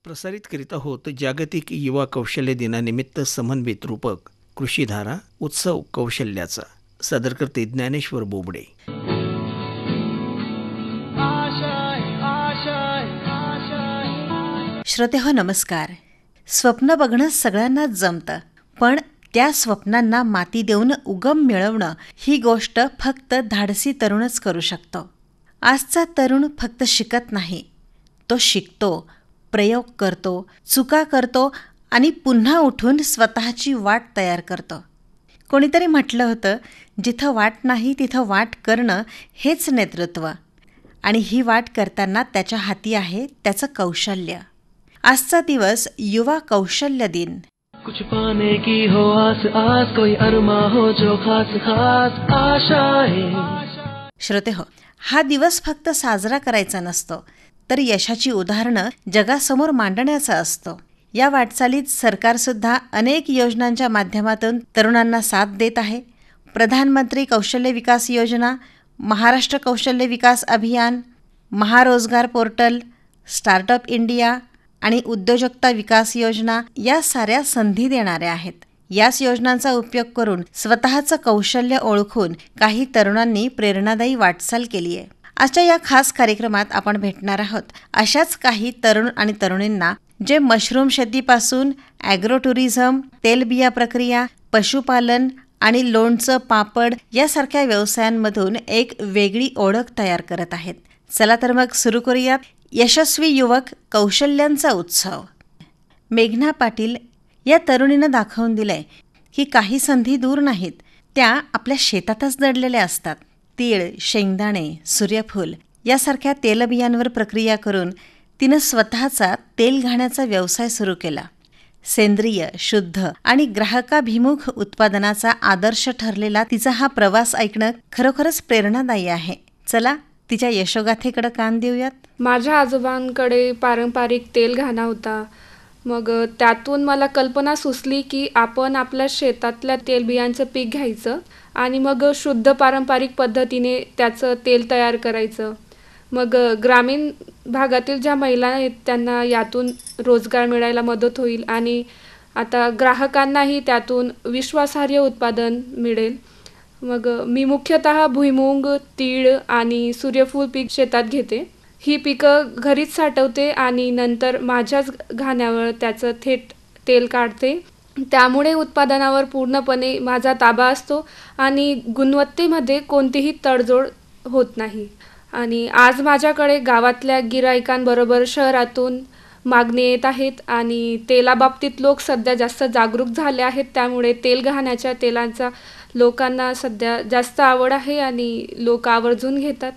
प्रसारित करीत आहोत जागतिक युवा कौशल्य दिनानिमित्त समन्वित रूपक कृषीधारा उत्सव कौशल्याचा. सादर करते ज्ञानेश्वर बोबडे. श्रोतेहो नमस्कार. स्वप्न बघणं सगळ्यांनाच जमतं, पण त्या स्वप्नांना माती देऊन उगम मिळवणं ही गोष्ट फक्त धाडसी तरुणच करू शकतो. आजचा तरुण फक्त शिकत नाही, तो शिकतो, प्रयोग करतो, चुका करतो आणि पुन्हा उठून स्वतःची वाट तयार करतो. कोणीतरी म्हटलं होतं, जिथं वाट नाही तिथं वाट करणं हेच नेतृत्व. आणि ही वाट करताना त्याच्या हाती आहे त्याचं कौशल्य. आजचा दिवस युवा कौशल्य दिन. कुछ पाने की हो आस आस, कोई अरमा हो जो खास खास आशाएं. श्रोते हो, हा दिवस फक्त साजरा करायचा नसतो, तर यशाची उदाहरणं जगासमोर मांडण्याचा असतो. या वाटचालीत सरकारसुद्धा अनेक योजनांच्या माध्यमातून तरुणांना साथ देत आहे. प्रधानमंत्री कौशल्य विकास योजना, महाराष्ट्र कौशल्य विकास अभियान, महारोजगार पोर्टल, स्टार्टअप इंडिया आणि उद्योजकता विकास योजना या साऱ्या संधी देणाऱ्या आहेत. याच योजनांचा उपयोग करून स्वतःचं कौशल्य ओळखून काही तरुणांनी प्रेरणादायी वाटचाल केली आहे. आजच्या या खास कार्यक्रमात आपण भेटणार आहोत अशाच काही तरुण आणि तरुणींना जे मशरूम शेतीपासून ॲग्रो टुरिझम, तेलबिया प्रक्रिया, पशुपालन आणि लोणचं, पापड यासारख्या व्यवसायांमधून एक वेगळी ओळख तयार करत आहेत. चला तर मग सुरू करूयात यशस्वी युवक कौशल्यांचा उत्सव. मेघना पाटील या तरुणीनं दाखवून दिलंय की काही संधी दूर नाहीत, त्या आपल्या शेतातच दडलेल्या असतात. तीळ, शेंगदाणे, सूर्यफूल यासारख्या तेलबियांवर प्रक्रिया करून तिनं स्वतःचा तेल घाण्याचा व्यवसाय सुरू केला. सेंद्रिय, शुद्ध आणि ग्राहकाभिमुख उत्पादनाचा आदर्श ठरलेला तिचा हा प्रवास ऐकणं खरोखरच प्रेरणादायी आहे. चला तिच्या यशोगाथेकडे कान देऊयात. माझ्या आजोबांकडे पारंपरिक तेल घाणा होता. मग त्यातून मला कल्पना सुचली की आपण आपल्या शेतातल्या तेलबियांचं पीक घ्यायचं आणि मग शुद्ध पारंपरिक पद्धतीने त्याचं तेल तयार करायचं. मग ग्रामीण भागातील ज्या महिला आहेत त्यांना यातून रोजगार मिळायला मदत होईल आणि आता ग्राहकांनाही त्यातून विश्वासार्ह उत्पादन मिळेल. मग मी मुख्यतः भुईमूग, तीळ आणि सूर्यफूल पीक शेतात घेते. ही पिकं घरीच साठवते आणि नंतर माझ्याच घाण्यावर त्याचं थेट तेल काढते. त्यामुळे उत्पादनावर पूर्णपणे माझा ताबा असतो आणि गुणवत्तेमध्ये कोणतीही तडजोड होत नाही. आणि आज माझ्याकडे गावातल्या गिराईकांबरोबर शहरातून मागणी येत आहेत आणि तेलाबाबतीत लोक सध्या जास्त जागरूक झाले आहेत. त्यामुळे तेल घाण्याच्या तेलांचा लोकांना सध्या जास्त आवड आहे आणि लोक आवर्जून घेतात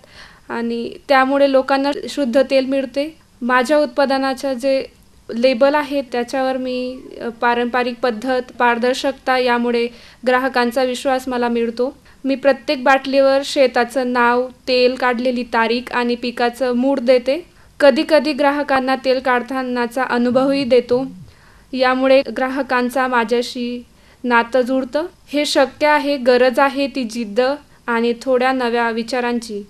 आणि त्यामुळे लोकांना शुद्ध तेल मिळते. माझ्या उत्पादनाचं जे लेबल आहे त्याच्यावर मी पारंपरिक पद्धत, पारदर्शकता यामुळे ग्राहकांचा विश्वास मला मिळतो. मी प्रत्येक बाटलीवर शेताचं नाव, तेल काढलेली तारीख आणि पिकाचं मूड देते. कधीकधी ग्राहकांना तेल काढतानाचा अनुभवही देतो. यामुळे ग्राहकांचा माझ्याशी नातं जुळतं. हे शक्य आहे, गरज आहे ती जिद्द आणि थोड्या नव्या विचारांची.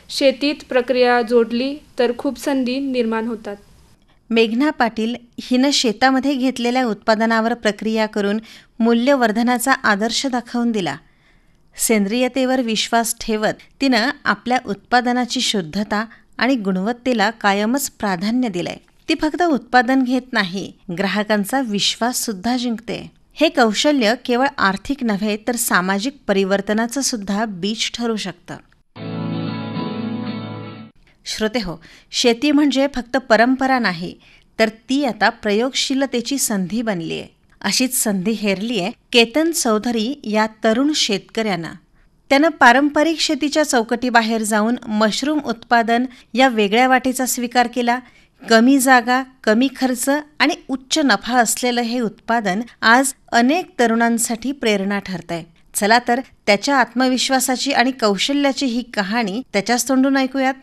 शेतीत प्रक्रिया जोडली तर खूप संधी निर्माण होतात. मेघना पाटील हिनं शेतामध्ये घेतलेल्या उत्पादनावर प्रक्रिया करून मूल्यवर्धनाचा आदर्श दाखवून दिला. सेंद्रियतेवर विश्वास ठेवत तिनं आपल्या उत्पादनाची शुद्धता आणि गुणवत्तेला कायमच प्राधान्य दिलंय. ती फक्त उत्पादन घेत नाही, ग्राहकांचा विश्वाससुद्धा जिंकते. हे कौशल्य केवळ आर्थिक नव्हे तर सामाजिक परिवर्तनाचं सुद्धा बीज ठरू शकतं. श्रोते हो, शेती म्हणजे फक्त परंपरा नाही, तर ती आता प्रयोगशीलतेची संधी बनली आहे. अशीच संधी हेरली आहे केतन चौधरी या तरुण शेतकऱ्यानं. त्यानं पारंपरिक शेतीच्या चौकटीबाहेर जाऊन मशरूम उत्पादन या वेगळ्या वाटेचा स्वीकार केला. कमी जागा, कमी खर्च आणि उच्च नफा असलेलं हे उत्पादन आज अनेक तरुणांसाठी प्रेरणा ठरतंय. चला तर त्याच्या आत्मविश्वासाची आणि कौशल्याची ही कहाणी त्याच्याच तोंडून ऐकूयात.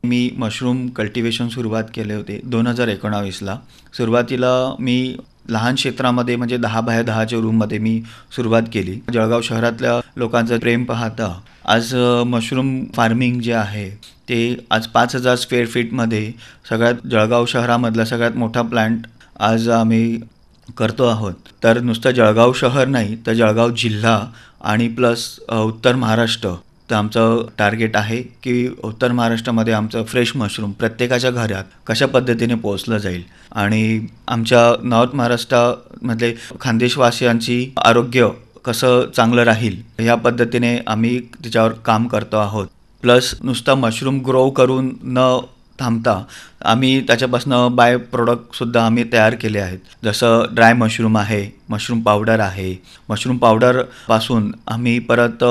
मी मशरूम कल्टिवेशन सुरुवात केले होते 2019ला. सुरुवातीला मी लहान क्षेत्रामध्ये म्हणजे 10x10च्या रूममध्ये मी सुरुवात केली. जळगाव शहरातल्या लोकांचं प्रेम पाहता आज मशरूम फार्मिंग जे आहे ते आज 5,000 स्क्वेअर फीटमध्ये सगळ्यात जळगाव शहरामधला सगळ्यात मोठा प्लांट आज आम्ही करतो आहोत. तर नुसतं जळगाव शहर नाही तर जळगाव जिल्हा आणि प्लस उत्तर महाराष्ट्र, तर आमचं टार्गेट आहे की उत्तर महाराष्ट्रामध्ये आमचं फ्रेश मशरूम प्रत्येकाच्या घरात कशा पद्धतीने पोहोचलं जाईल आणि आमच्या नॉर्थ महाराष्ट्रामधले खानदेशवासियांची आरोग्य कसं चांगलं राहील या पद्धतीने आम्ही त्याच्यावर काम करतो आहोत. प्लस नुसता मशरूम ग्रो करून न थांबता आम्ही त्याच्यापासून बाय प्रोडक्टसुद्धा आम्ही तयार केले आहेत. जसं ड्राय मशरूम आहे, मशरूम पावडर आहे. मशरूम पावडरपासून आम्ही परत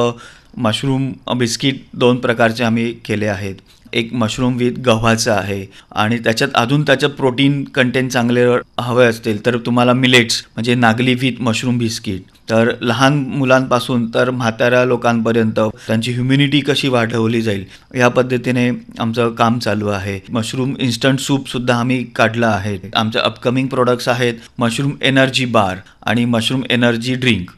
मशरूम बिस्किट 2 प्रकारचे आम्ही केले आहेत. एक मशरूम विथ गव्हाचं आहे आणि त्याच्यात प्रोटीन कंटेंट चांगले हवे असतील तर तुम्हाला मिलेट्स म्हणजे नागली विथ मशरूम बिस्किट. तर लहान मुलांपासून तर म्हाताऱ्या लोकांपर्यंत त्यांची ह्युमिनिटी कशी वाढवली जाईल या पद्धतीने आमचं काम चालू आहे. मशरूम इन्स्टंट सूपसुद्धा आम्ही काढलं आहे. आमचे अपकमिंग प्रोडक्ट्स आहेत मशरूम एनर्जी बार आणि mushroom energy drink.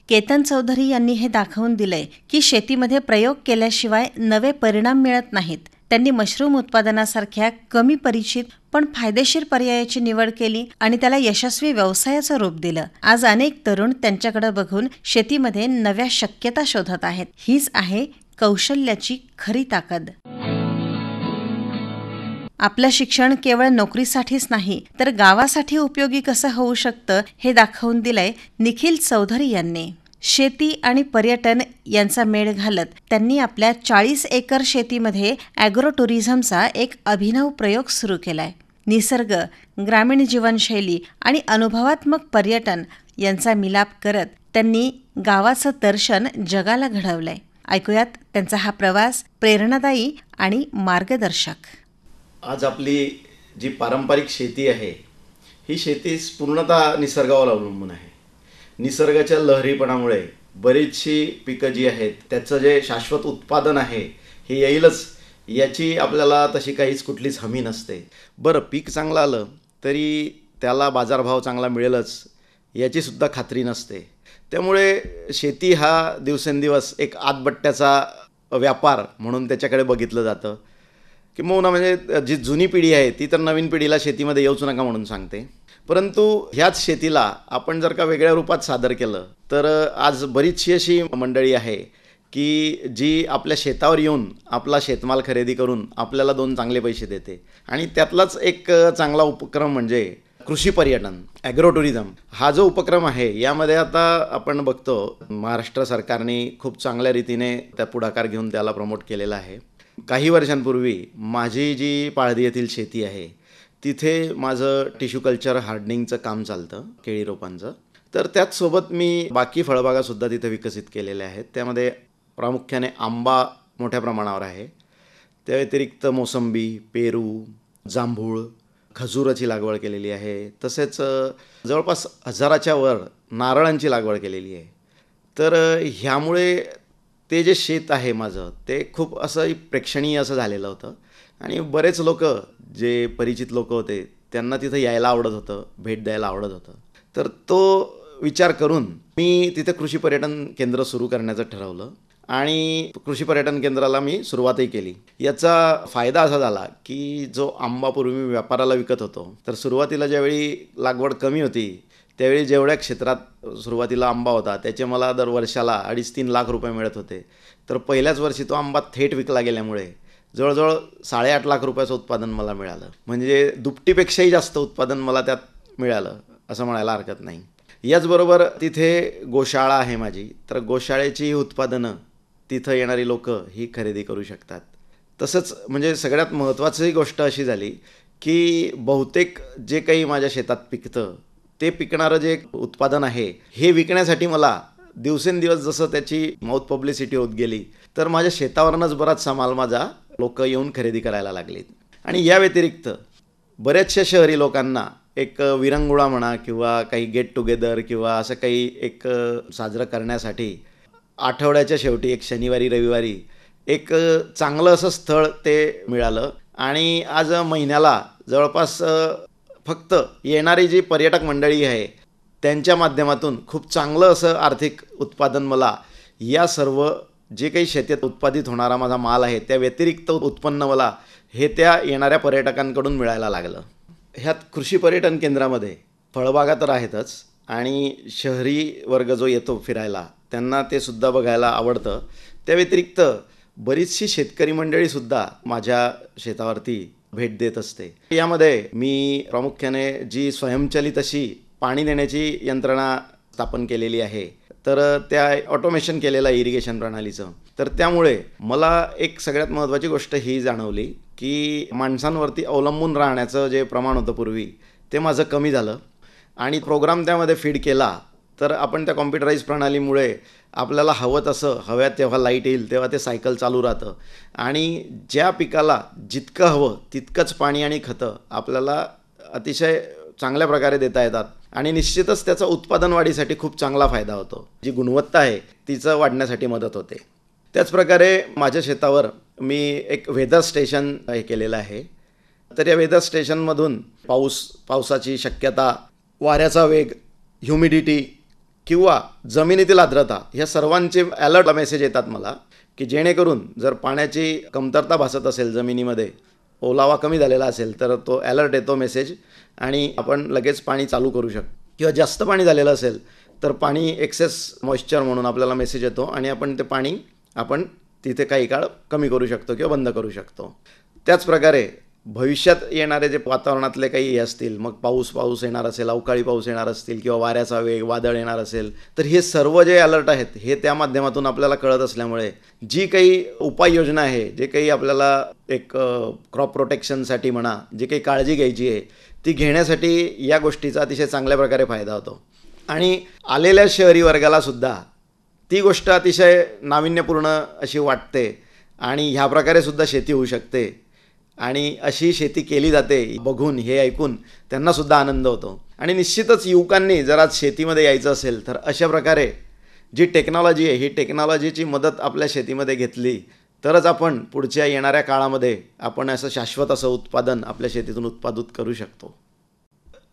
Ketan Chaudhari यांनी हे दाखवून दिलंय की शेतीमध्ये प्रयोग केल्याशिवाय नवे परिणाम मिळत नाहीत. त्यांनी मशरूम उत्पादनासारख्या कमी परिचित पण फायदेशीर पर्यायाची निवड केली आणि त्याला यशस्वी व्यवसायाचं रूप दिलं. आज अनेक तरुण त्यांच्याकडे बघून शेतीमध्ये नव्या शक्यता शोधत आहेत. हीच आहे कौशल्याची खरी ताकद. आपलं शिक्षण केवळ नोकरीसाठीच नाही तर गावासाठी उपयोगी कसं होऊ शकतं हे दाखवून दिलंय निखिल चौधरी यांनी. शेती आणि पर्यटन यांचा मेळ घालत त्यांनी आपल्या 40 एकर शेतीमध्ये ॲग्रो टुरिझमचा एक अभिनव प्रयोग सुरू केलाय. निसर्ग, ग्रामीण जीवनशैली आणि अनुभवात्मक पर्यटन यांचा मिलाप करत त्यांनी गावाचं दर्शन जगाला घडवलंय. ऐकूयात त्यांचा हा प्रवास प्रेरणादायी आणि मार्गदर्शक. आज आपली जी पारंपरिक शेती आहे ही शेती पूर्णतः निसर्गावर अवलंबून आहे. निसर्गाच्या लहरीपणामुळे बरीचशी पिकं जी आहेत त्याचं जे शाश्वत उत्पादन आहे हे येईलच याची आपल्याला तशी काहीच कुठलीच हमी नसते. बरं, पीक चांगलं आलं तरी त्याला बाजारभाव चांगला मिळेलच याचीसुद्धा खात्री नसते. त्यामुळे शेती हा दिवसेंदिवस एक आतबट्ट्याचा व्यापार म्हणून त्याच्याकडे बघितलं जातं. किंबहुना म्हणजे जी जुनी पिढी आहे ती तर नवीन पिढीला शेतीमध्ये येऊच नका म्हणून सांगते. परंतु ह्याच शेतीला आपण जर का वेगळ्या रूपात सादर केलं तर आज बरीचशी अशी मंडळी आहे की जी आपल्या शेतावर येऊन आपला शेतमाल खरेदी करून आपल्याला 2 चांगले पैसे देते. आणि त्यातलाच एक चांगला उपक्रम म्हणजे कृषी पर्यटन, ॲग्रो टुरिझम हा जो उपक्रम आहे यामध्ये आता आपण बघतो महाराष्ट्र सरकारने खूप चांगल्या रीतीने त्या पुढाकार घेऊन त्याला प्रमोट केलेला आहे. काही वर्षांपूर्वी माझी जी पाळधी येथील शेती आहे तिथे माझं टिश्यू कल्चर हार्डनिंगचं काम चालतं, केळी रोपांचं. तर त्याचसोबत मी बाकी फळबागासुद्धा तिथे विकसित केलेल्या आहेत. त्यामध्ये प्रामुख्याने आंबा मोठ्या प्रमाणावर आहे. त्या व्यतिरिक्त मोसंबी, पेरू, जांभूळ, खजुराची लागवड केलेली आहे. तसेच जवळपास 1000च्या वर नारळांची लागवड केलेली आहे. तर ह्यामुळे ते जे शेत आहे माझं ते खूप असं प्रेक्षणीय असं झालेलं होतं आणि बरेच लोक जे परिचित लोक होते त्यांना तिथं यायला आवडत होतं, भेट द्यायला आवडत होतं. तर तो विचार करून मी तिथे कृषी पर्यटन केंद्र सुरू करण्याचं ठरवलं आणि कृषी पर्यटन केंद्राला मी सुरुवातही केली. याचा फायदा असा झाला की जो आंबा पूर्वी मी व्यापाराला विकत होतो तर सुरुवातीला ज्यावेळी लागवड कमी होती त्यावेळी जेवढ्या क्षेत्रात सुरुवातीला आंबा होता त्याचे मला दर वर्षाला 2.5-3 लाख रुपये मिळत होते. तर पहिल्याच वर्षी तो आंबा थेट विकला गेल्यामुळे जवळजवळ 8.5 लाख रुपयाचं उत्पादन मला मिळालं. म्हणजे दुपटीपेक्षाही जास्त उत्पादन मला त्यात मिळालं असं म्हणायला हरकत नाही. याचबरोबर तिथे गोशाळा आहे माझी. तर गोशाळेची उत्पादनं तिथं येणारी लोक ही खरेदी करू शकतात. तसंच म्हणजे सगळ्यात महत्त्वाची गोष्ट अशी झाली की बहुतेक जे काही माझ्या शेतात पिकतं ते पिकणारं जे उत्पादन आहे हे विकण्यासाठी मला दिवसेंदिवस जसं त्याची माउथ पब्लिसिटी होत गेली तर माझ्या शेतावरूनच बराचसा माल माझा लोक येऊन खरेदी करायला लागलीत. आणि या व्यतिरिक्त बऱ्याचशा शहरी लोकांना एक विरंगुळा म्हणा किंवा काही गेट टुगेदर किंवा असं काही एक साजरं करण्यासाठी आठवड्याच्या शेवटी एक शनिवारी रविवारी एक चांगलं असं स्थळ ते मिळालं. आणि आज महिन्याला जवळपास फक्त येणारी जी पर्यटक मंडळी आहे त्यांच्या माध्यमातून खूप चांगलं असं आर्थिक उत्पादन मला या सर्व जे काही शेतीत उत्पादित होणारा माझा माल आहे त्या व्यतिरिक्त उत्पन्न मला हे त्या येणाऱ्या पर्यटकांकडून मिळायला लागलं. ह्यात कृषी पर्यटन केंद्रामध्ये फळबागा तर आहेतच आणि शहरी वर्ग जो येतो फिरायला त्यांना ते सुद्धा बघायला आवडतं. त्या व्यतिरिक्त बरीचशी शेतकरी मंडळीसुद्धा माझ्या शेतावरती भेट देत असते. यामध्ये मी प्रामुख्याने जी स्वयंचलित अशी पाणी देण्याची यंत्रणा स्थापन केलेली आहे, तर त्या ऑटोमेशन केलेलं आहे इरिगेशन प्रणालीचं. तर त्यामुळे मला एक सगळ्यात महत्त्वाची गोष्ट ही जाणवली की माणसांवरती अवलंबून राहण्याचं जे प्रमाण होतं पूर्वी ते माझं कमी झालं आणि प्रोग्राम त्यामध्ये फीड केला तर आपण त्या कॉम्प्युटराईज प्रणालीमुळे आपल्याला हवं तसं हव्यात तेव्हा लाईट येईल तेव्हा ते सायकल चालू राहतं आणि ज्या पिकाला जितकं हवं तितकंच पाणी आणि खतं आपल्याला अतिशय चांगल्या प्रकारे देता येतात आणि निश्चितच त्याचा उत्पादन वाढीसाठी खूप चांगला फायदा होतो. जी गुणवत्ता आहे तिचं वाढण्यासाठी मदत होते. त्याचप्रकारे माझ्या शेतावर मी एक वेदर स्टेशन हे केलेलं आहे. तर या वेदर स्टेशनमधून पावसाची शक्यता, वाऱ्याचा वेग, ह्युमिडिटी किंवा जमिनीतील आर्द्रता ह्या सर्वांचे अलर्ट मेसेज येतात मला, की जेणेकरून जर पाण्याची कमतरता भासत असेल, जमिनीमध्ये ओलावा कमी झालेला असेल तर तो अलर्ट येतो मेसेज आणि आपण लगेच पाणी चालू करू शकतो. किंवा जास्त पाणी झालेलं असेल तर पाणी एक्सेस मॉइश्चर म्हणून आपल्याला मेसेज येतो आणि आपण ते पाणी आपण तिथे काही काळ कमी करू शकतो किंवा बंद करू शकतो. त्याचप्रकारे भविष्यात येणारे जे वातावरणातले काही हे असतील, मग पाऊस येणार असेल, अवकाळी पाऊस येणार असतील किंवा वाऱ्याचा वेग, वादळ येणार असेल, तर हे सर्व जे अलर्ट आहेत हे त्या माध्यमातून आपल्याला कळत असल्यामुळे जी काही उपाययोजना आहे, जे काही आपल्याला एक क्रॉप प्रोटेक्शनसाठी म्हणा, जी काही काळजी घ्यायची आहे ती घेण्यासाठी या गोष्टीचा अतिशय चांगल्या प्रकारे फायदा होतो. आणि आलेल्या शहरी वर्गालासुद्धा ती गोष्ट अतिशय नाविन्यपूर्ण अशी वाटते आणि ह्या प्रकारे सुद्धा शेती होऊ शकते आणि अशी शेती केली जाते बघून, हे ऐकून त्यांनासुद्धा आनंद होतो. आणि निश्चितच युवकांनी जर आज शेतीमध्ये यायचं असेल तर अशा प्रकारे जी टेक्नॉलॉजी आहे ही टेक्नॉलॉजीची मदत आपल्या शेतीमध्ये घेतली तरच आपण पुढच्या येणाऱ्या काळामध्ये आपण असं शाश्वत असं उत्पादन आपल्या शेतीतून उत्पादित करू शकतो.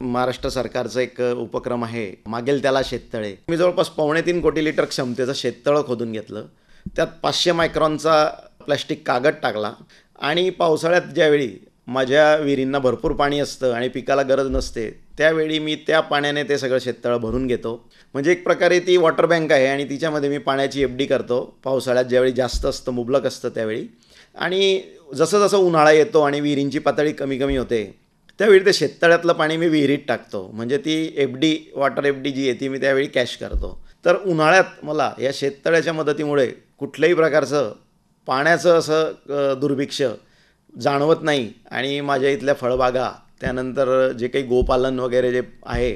महाराष्ट्र सरकारचा एक उपक्रम आहे, मागेल त्याला शेततळे. मी जवळपास 2.25 कोटी लिटर क्षमतेचं शेततळं खोदून घेतलं. त्यात 500 मायक्रॉनचा प्लॅस्टिक कागद टाकला आणि पावसाळ्यात ज्यावेळी माझ्या विहिरींना भरपूर पाणी असतं आणि पिकाला गरज नसते त्यावेळी मी त्या पाण्याने ते सगळं शेततळं भरून घेतो. म्हणजे एक प्रकारे ती वॉटर बँक आहे आणि तिच्यामध्ये मी पाण्याची FD करतो पावसाळ्यात ज्यावेळी जास्त असतं, मुबलक असतं त्यावेळी. आणि जसं जसं उन्हाळा येतो आणि विहिरींची पातळी कमी कमी होते त्यावेळी ते शेततळ्यातलं पाणी मी विहिरीत टाकतो. म्हणजे ती FD, वॉटर FD जी आहे ती मी त्यावेळी कॅश करतो. तर उन्हाळ्यात मला या शेततळ्याच्या मदतीमुळे कुठल्याही प्रकारचं पाण्याचं असं दुर्भिक्ष जाणवत नाही आणि माझ्या इथल्या फळबागा, त्यानंतर जे काही गोपालन वगैरे जे आहे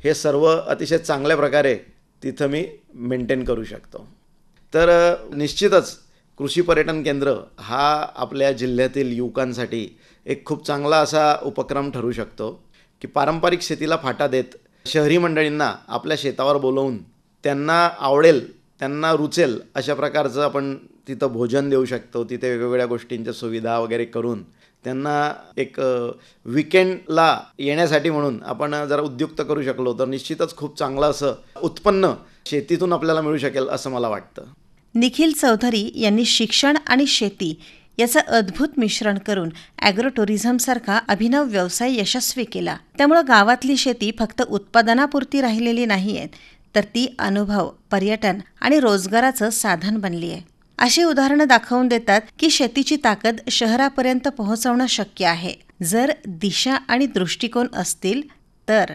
हे सर्व अतिशय चांगल्या प्रकारे तिथं मी मेंटेन करू शकतो. तर निश्चितच कृषी पर्यटन केंद्र हा आपल्या जिल्ह्यातील युवकांसाठी एक खूप चांगला असा उपक्रम ठरू शकतो की पारंपरिक शेतीला फाटा देत शहरी मंडळींना आपल्या शेतावर बोलवून त्यांना आवडेल, त्यांना रुचेल अशा प्रकारचं आपण तिथं भोजन देऊ शकतो. तिथे वेगवेगळ्या गोष्टींच्या सुविधा वगैरे करून त्यांना एक विकेंडला येण्यासाठी म्हणून आपण जर उद्युक्त करू शकलो तर निश्चितच खूप चांगलं असं उत्पन्न शेतीतून आपल्याला मिळू शकेल असं मला वाटतं. निखिल चौधरी यांनी शिक्षण आणि शेती याचं अद्भुत मिश्रण करून ॲग्रो टुरिझमसारखा अभिनव व्यवसाय यशस्वी केला. त्यामुळं गावातली शेती फक्त उत्पादनापुरती राहिलेली नाही आहे, तर ती अनुभव, पर्यटन आणि रोजगाराचं साधन बनली आहे. अशी उदाहरणं दाखवून देतात की शेतीची ताकद शहरापर्यंत पोहोचवणं शक्य आहे, जर दिशा आणि दृष्टिकोन असतील तर.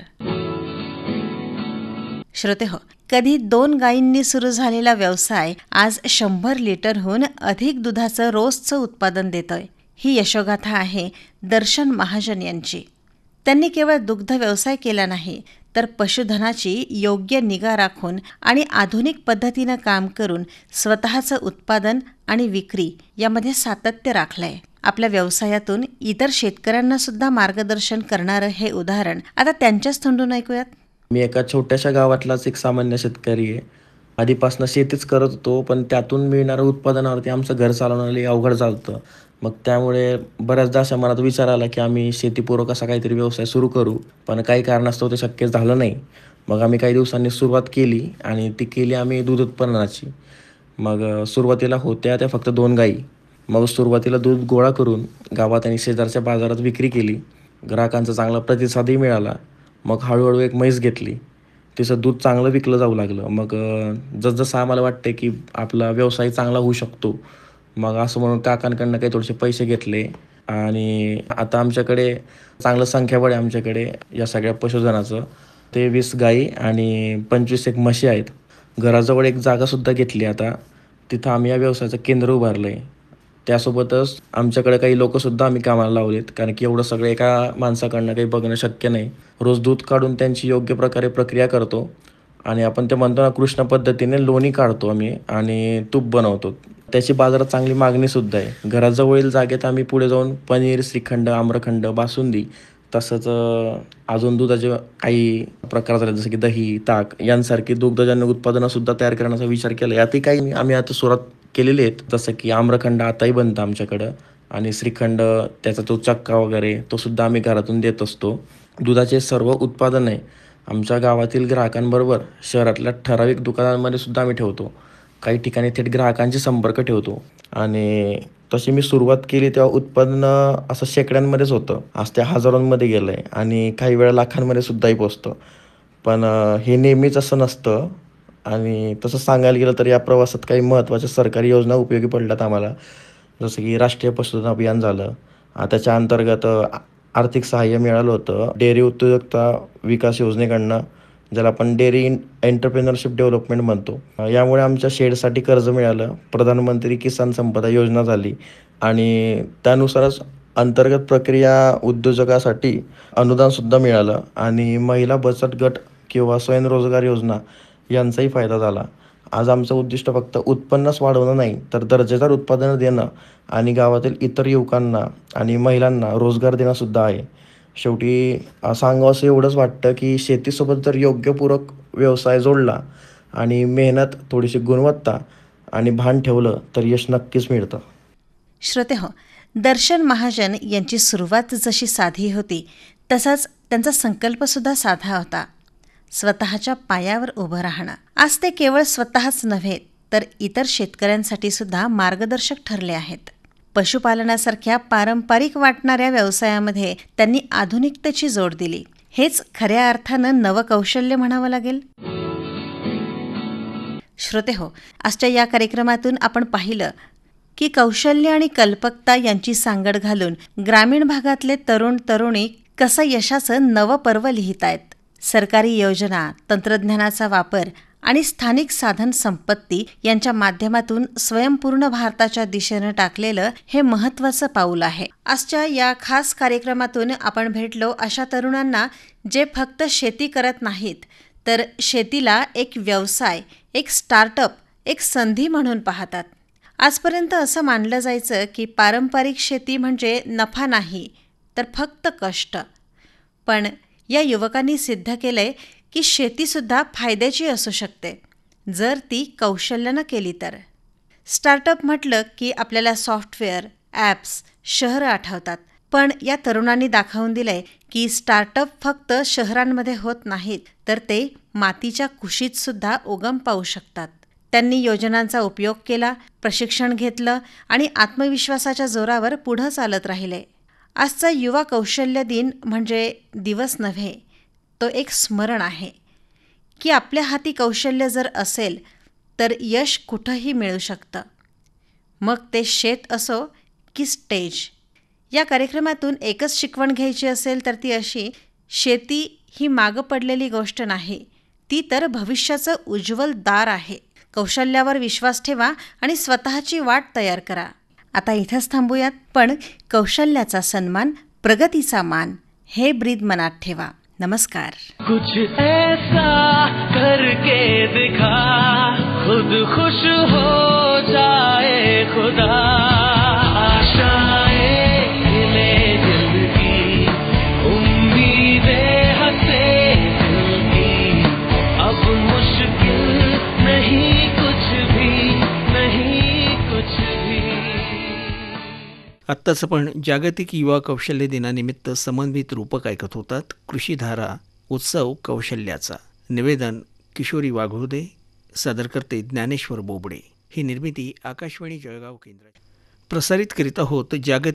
श्रोतेहो, कधी 2 गायींनी सुरू झालेला व्यवसाय आज 100 लिटरहून अधिक दुधाचं रोजचं उत्पादन देतोय. ही यशोगाथा आहे दर्शन महाजन यांची. त्यांनी केवळ दुग्ध व्यवसाय केला नाही तर पशुधनाची योग्य निगा राखून आणि आधुनिक पद्धतीनं काम करून स्वतःचं उत्पादन आणि विक्री यामध्ये सातत्य राखलंय. आपल्या व्यवसायातून इतर शेतकऱ्यांना सुद्धा मार्गदर्शन करणारं हे उदाहरण आता त्यांच्याच तोंडून ऐकूयात. मी एका छोट्याशा गावातलाच एक सामान्य शेतकरी आहे. आधीपासून शेतीच करत होतो, पण त्यातून मिळणाऱ्या उत्पादनावरती आमचं घर चालवण्याला अवघड चालतं. मग त्यामुळे बऱ्याचदा अशा मनात विचार आला की आम्ही शेतीपूरक असा काहीतरी व्यवसाय सुरू करू, पण काही कारणास्तव ते शक्य झालं नाही. मग आम्ही काही दिवसांनी सुरुवात केली आणि ती केली आम्ही दूध उत्पादनाची. मग सुरुवातीला होत्या त्या फक्त 2 गायी. मग सुरुवातीला दूध गोळा करून गावात आणि शेजारच्या बाजारात विक्री केली. ग्राहकांचा चांगला प्रतिसादही मिळाला. मग हळूहळू एक म्हैस घेतली. तिचं दूध चांगलं विकलं जाऊ लागलं. मग जसजसं आम्हाला वाटते की आपला व्यवसाय चांगला होऊ शकतो, मग असं म्हणून काकांकडनं काही थोडेसे पैसे घेतले आणि आता आमच्याकडे चांगलं संख्याबळ आहे आमच्याकडे या सगळ्या पशुधनाचं. 23 गाई आणि 25 एक म्हशी आहेत. घराजवळ एक जागासुद्धा घेतली आता. तिथं आम्ही या व्यवसायाचं केंद्र उभारलं आहे. त्यासोबतच आमच्याकडे काही लोकंसुद्धा आम्ही कामाला लावलेत, कारण की एवढं सगळं एका माणसाकडनं काही बघणं शक्य नाही. रोज दूध काढून त्यांची योग्य प्रकारे प्रक्रिया करतो आणि आपण ते म्हणतो ना, कृष्ण पद्धतीने लोणी काढतो आम्ही आणि तूप बनवतो. त्याची बाजारात चांगली मागणीसुद्धा आहे. घराजवळील जागेत आम्ही पुढे जाऊन पनीर, श्रीखंड, आम्रखंड, बासुंदी तसंच अजून दुधाचे काही प्रकार झाले जसं की दही, ताक यांसारखी दुग्धजन्य उत्पादनंसुद्धा तयार करण्याचा विचार केला. यातही काही आम्ही आता सुरुवात केलेली आहेत. जसं की आम्रखंड आताही बनतं आमच्याकडं आणि श्रीखंड त्याचा तो चक्का वगैरे तो सुद्धा आम्ही घरातून देत असतो. दुधाचे सर्व उत्पादने आमच्या गावातील ग्राहकांबरोबर शहरातल्या ठराविक दुकानांमध्ये सुद्धा आम्ही ठेवतो. काही ठिकाणी थेट ग्राहकांशी संपर्क ठेवतो आणि तशी मी सुरुवात केली तेव्हा उत्पन्न असं शेकड्यांमध्येच होतं. आज ते हजारांमध्ये गेलं आहे आणि काही वेळा लाखांमध्ये सुद्धाही पोचतं. पण हे नेहमीच असं नसतं आणि तसं सांगायला गेलं तर या प्रवासात काही महत्त्वाच्या सरकारी योजना उपयोगी पडल्यात आम्हाला. जसं की राष्ट्रीय पशुधन अभियान झालं. त्याच्या अंतर्गत आर्थिक सहाय्य मिळालं होतं डेअरी उद्योजकता विकास योजनेकडनं, ज्याला आपण डेअरी एंटरप्रेन्युअरशिप डेव्हलपमेंट म्हणतो. यामुळे आमच्या शेडसाठी कर्ज मिळालं. प्रधानमंत्री किसान संपदा योजना झाली आणि त्यानुसारच अंतर्गत प्रक्रिया उद्योजकासाठी अनुदानसुद्धा मिळालं आणि महिला बचत गट किंवा स्वयंरोजगार योजना यांचाही फायदा झाला. आज आमचं उद्दिष्ट फक्त उत्पन्नच वाढवणं नाही, तर दर्जेदार उत्पादनं देणं आणि गावातील इतर युवकांना आणि महिलांना रोजगार देणंसुद्धा आहे. शेवटी सांगावं असं एवढंच वाटतं की शेतीसोबत जर योग्य पूरक व्यवसाय जोडला आणि मेहनत, थोडीशी गुणवत्ता आणि भान ठेवलं तर यश नक्कीच मिळतं. श्रोतेहो, दर्शन महाजन यांची सुरुवात जशी साधी होती तसाच त्यांचा संकल्पसुद्धा साधा होता. स्वतःच्या पायावर उभं राहणं. आज ते केवळ स्वतःच नव्हे तर इतर शेतकऱ्यांसाठी सुद्धा मार्गदर्शक ठरले आहेत. पशुपालनासारख्या पारंपरिक वाटणाऱ्या व्यवसायामध्ये त्यांनी आधुनिकतेची जोड दिली. हेच खऱ्या अर्थानं नवकौशल्य म्हणावं लागेल. श्रोतेहो, आजच्या या कार्यक्रमातून आपण पाहिलं की कौशल्य आणि कल्पकता यांची सांगड घालून ग्रामीण भागातले तरुण तरुणी कसं यशाचं नवं पर्व लिहितायत. सरकारी योजना, तंत्रज्ञानाचा वापर आणि स्थानिक साधन संपत्ती यांच्या माध्यमातून स्वयंपूर्ण भारताच्या दिशेनं टाकलेलं हे महत्त्वाचं पाऊल आहे. आजच्या या खास कार्यक्रमातून आपण भेटलो अशा तरुणांना जे फक्त शेती करत नाहीत, तर शेतीला एक व्यवसाय, एक स्टार्टअप, एक संधी म्हणून पाहतात. आजपर्यंत असं मानलं जायचं की पारंपरिक शेती म्हणजे नफा नाही, तर फक्त कष्ट. पण या युवकांनी सिद्ध केलंय की शेतीसुद्धा फायद्याची असू शकते, जर ती कौशल्यानं केली तर. स्टार्टअप म्हटलं की आपल्याला सॉफ्टवेअर, ॲप्स, शहरं आठवतात. पण या तरुणांनी दाखवून दिलंय की स्टार्टअप फक्त शहरांमध्ये होत नाहीत, तर ते मातीच्या कुशीतसुद्धा उगम पावू शकतात. त्यांनी योजनांचा उपयोग केला, प्रशिक्षण घेतलं आणि आत्मविश्वासाच्या जोरावर पुढं चालत राहिले. आजचा युवा कौशल्य दिन म्हणजे दिवस नव्हे, तो एक स्मरण आहे की आपल्या हाती कौशल्य जर असेल तर यश कुठंही मिळू शकतं. मग ते शेत असो की स्टेज. या कार्यक्रमातून एकच शिकवण घ्यायची असेल तर ती अशी: शेती ही मागं पडलेली गोष्ट नाही, ती तर भविष्याचं उज्ज्वल दार आहे. कौशल्यावर विश्वास ठेवा आणि स्वतःची वाट तयार करा. आता इथंच थांबूयात, पण कौशल्याचा सन्मान, प्रगतीचा मान हे ब्रीद मनात ठेवा. नमस्कार. कुछ ऐसा करके दिखा, खुद खुश हो जाए खुदा. आशाएं खिले दिल की, उम्मीदें हंसे दिल की. अब मुश्किल नहीं कुछ भी, नहीं कुछ भी. आत्ताच आपण जागतिक युवा कौशल्य दिनानिमित्त समन्वित रूपक ऐकत होतात कृषीधारा उत्सव कौशल्याचा. निवेदन किशोरी वाघोदे, सादर करते ज्ञानेश्वर बोबडे. ही निर्मिती आकाशवाणी जळगाव केंद्र. प्रसारित करीत आहोत जागतिक